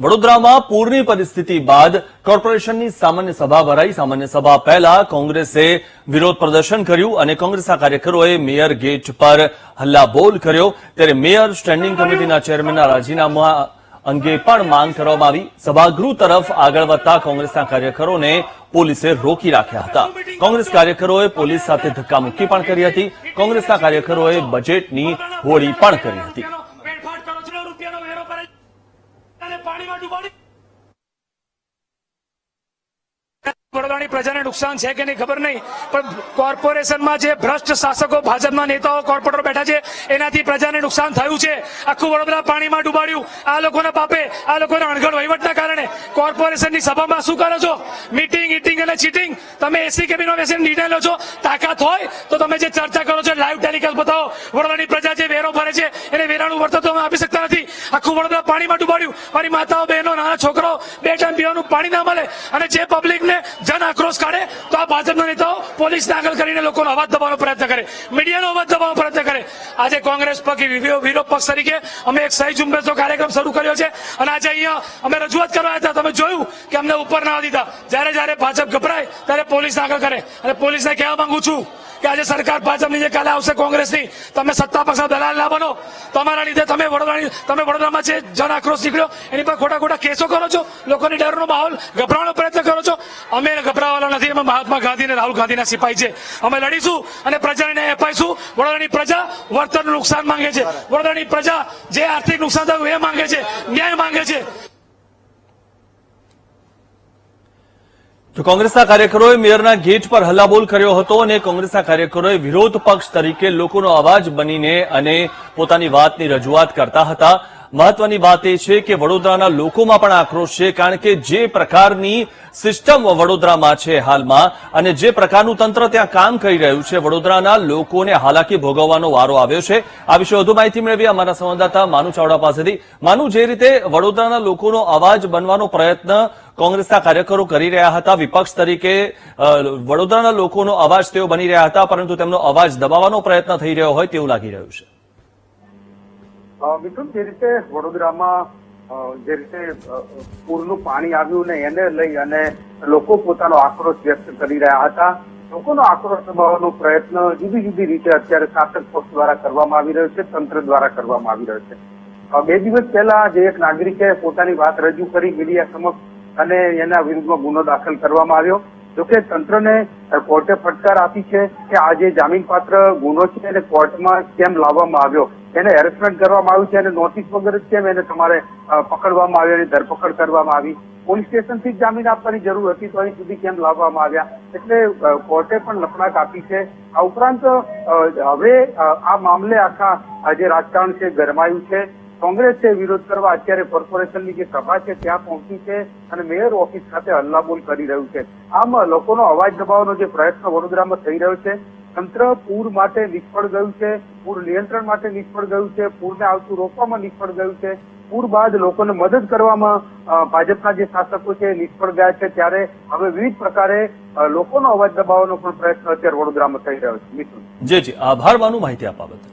વડોદરામાં પૂરની પરિસ્થિતિ બાદ કોર્પોરેશનની સામાન્ય સભા ભરાઈ। સામાન્ય સભા પહેલા કોંગ્રેસે વિરોધ પ્રદર્શન કર્યું અને કોંગ્રેસના કાર્યકરોએ મેયર ગેટ પર હલ્લાબોલ કર્યો। ત્યારે મેયર સ્ટેન્ડિંગ કમિટીના ચેરમેનના રાજીનામા અંગે પણ માંગ કરવામાં આવી। સભાગૃહ તરફ આગળ વધતા કોંગ્રેસના કાર્યકરોને પોલીસે રોકી રાખ્યા હતા। કોંગ્રેસ કાર્યકરોએ પોલીસ સાથે ધક્કામુક્કી પણ કરી હતી। કોંગ્રેસના કાર્યકરોએ બજેટની હોળી પણ કરી હતી। વડોદરાની પ્રજાને નુકસાન છે કે નહીં ખબર નહીં, પણ કોર્પોરેશનમાં જે ભ્રષ્ટ શાસકો ભાજપના નેતાઓ કોર્પોરેટર બેઠા છે એનાથી પ્રજાને નુકસાન થયું છે। આખું વડોદરા પાણીમાં ડૂબાડ્યું આ લોકોના પાપે, આ લોકોના અણઘડ વહીવટના કારણે। કોર્પોરેશનની સભામાં શું કરો છો? મીટિંગ ઈટિંગ અને ચીટિંગ। તમે એસી કેબિનમાં બેસીને નિર્ણય લો છો। તાકાત હોય તો તમે જે ચર્ચા કરો છો લાઈવ ટેલિકાસ્ટ બતાવો। વડોદરાની પ્રજા જે વેરો ભરે છે એને વેરાનું વળતર તમે આપી શકતા નથી। આખું વડોદરા પાણીમાં ડૂબાડ્યું। મારી માતાઓ બહેનો નાના છોકરો 2 ટાઈમ પીવાનું પાણી ના મળે અને જે પબ્લિકને જન આક્રોશ કાઢે તો આ ભાજપના નેતાઓ પોલીસને આગળ કરીને લોકોનો અવાજ દબાવવાનો પ્રયત્ન કરે, મીડિયાનો અવાજ દબાવવાનો પ્રયત્ન કરે। આજે કોંગ્રેસ વિરોધ પક્ષ તરીકે અમે એક સહી ઝુંબેશનો કાર્યક્રમ શરૂ કર્યો છે અને આજે અહીંયા અમે રજૂઆત કરવા આવ્યા હતા। તમે જોયું કે અમને ઉપર ના દીધા। જ્યારે ભાજપ ગભરાય ત્યારે પોલીસને આગળ કરે અને પોલીસને કહેવા માંગુ છું કે આજે સરકાર ભાજપની જે કાલે આવશે કોંગ્રેસની, તમે સત્તા પક્ષના દલાલ ના બનો। તમારા લીધે તમે વડોદરામાં જે જન આક્રોશ નીકળ્યો એની પર ખોટા કેસો કરો છો, લોકોની ડરનો માહોલ ગભરાવાનો પ્રયત્ન કરો છો। અમે ગભરાવાના નથી, અમે મહાત્મા ગાંધી અને રાહુલ ગાંધીના સિપાહી છે। અમે લડીશું અને પ્રજાને ન્યાય અપાઈશું। વડોદરાની પ્રજા વળતરનું નુકસાન માંગે છે, વડોદરાની પ્રજા જે આર્થિક નુકસાન થયું એ માંગે છે, ન્યાય માંગે છે। તો કોંગ્રેસના કાર્યકરોએ મેયરના ગેટ પર હલ્લાબોલ કર્યો હતો અને કોંગ્રેસના કાર્યકરોએ વિરોધ પક્ષ તરીકે લોકોનો અવાજ બનીને અને પોતાની વાતની રજૂઆત કરતા હતા। મહત્વની વાત એ છે કે વડોદરાના લોકોમાં પણ આક્રોશ છે, કારણ કે જે પ્રકારની સિસ્ટમ વડોદરામાં છે હાલમાં અને જે પ્રકારનું તંત્ર ત્યાં કામ કરી રહ્યું છે, વડોદરાના લોકોને હાલાકી ભોગવવાનો વારો આવ્યો છે। આ વિશે વધુ માહિતી મેળવી અમારા સંવાદદાતા માનુ ચાવડા પાસેથી। માનુ, જે રીતે વડોદરાના લોકોનો અવાજ બનવાનો પ્રયત્ન કોંગ્રેસના કાર્યકરો કરી રહ્યા હતા, વિપક્ષ તરીકે વડોદરાના લોકોનો અવાજ તેઓ બની રહ્યા હતા, પરંતુ તેમનો અવાજ દબાવવાનો પ્રયત્ન થઈ રહ્યો હોય તેવું લાગી રહ્યું છે। મિથુન, જે રીતે વડોદરામાં જે રીતે પૂરનું પાણી આવ્યું ને એને લઈ અને લોકો પોતાનો આક્રોશ વ્યક્ત કરી રહ્યા હતા, લોકોનો આક્રોશ દબાવવાનો પ્રયત્ન જુદી રીતે અત્યારે શાસક પક્ષ દ્વારા કરવામાં આવી રહ્યો છે, તંત્ર દ્વારા કરવામાં આવી રહ્યો છે। 2 દિવસ પહેલા જે એક નાગરિકે પોતાની વાત રજૂ કરી મીડિયા સમક્ષ અને એના વિરુદ્ધમાં ગુનો દાખલ કરવામાં આવ્યો। જોકે તંત્રને કોર્ટે ફટકાર આપી છે કે આ જે જામીનપાત્ર ગુનો છે એને કોર્ટમાં કેમ લાવવામાં આવ્યો, એને હેરેસમેન્ટ કરવામાં આવ્યું છે અને નોટિસ વગર જ કેમ એને તમારે પકડવામાં આવ્યો, એની ધરપકડ કરવામાં આવી, પોલીસ સ્ટેશનથી જ જામીન આપવાની જરૂર હતી તો અહીં સુધી કેમ લાવવામાં આવ્યા। એટલે કોર્ટે પણ લપડાક આપી છે। આ ઉપરાંત હવે આ મામલે આખા જે રાજકારણ છે ગરમાયું છે। કોંગ્રેસે વિરોધ કરવા અત્યારે કોર્પોરેશનની જે સભા છે ત્યાં પહોંચી છે અને મેયર ઓફિસ ખાતે હલ્લાબોલ કરી રહ્યું છે। આમ લોકોનો અવાજ દબાવવાનો જે પ્રયત્ન વડોદરામાં થઈ રહ્યો છે, તંત્ર પૂર માટે નિષ્ફળ ગયું છે, પૂર નિયંત્રણ માટે નિષ્ફળ ગયું છે, પૂરને આવતું રોકવામાં નિષ્ફળ ગયું છે, પૂર બાદ લોકોને મદદ કરવામાં ભાજપના જે શાસકો છે નિષ્ફળ ગયા છે। ત્યારે હવે વિવિધ પ્રકારે લોકોનો અવાજ દબાવવાનો પણ પ્રયત્ન અત્યારે વડોદરામાં થઈ રહ્યો છે। મિથુન, જી આભાર માનું માહિતી આપવા બદલ।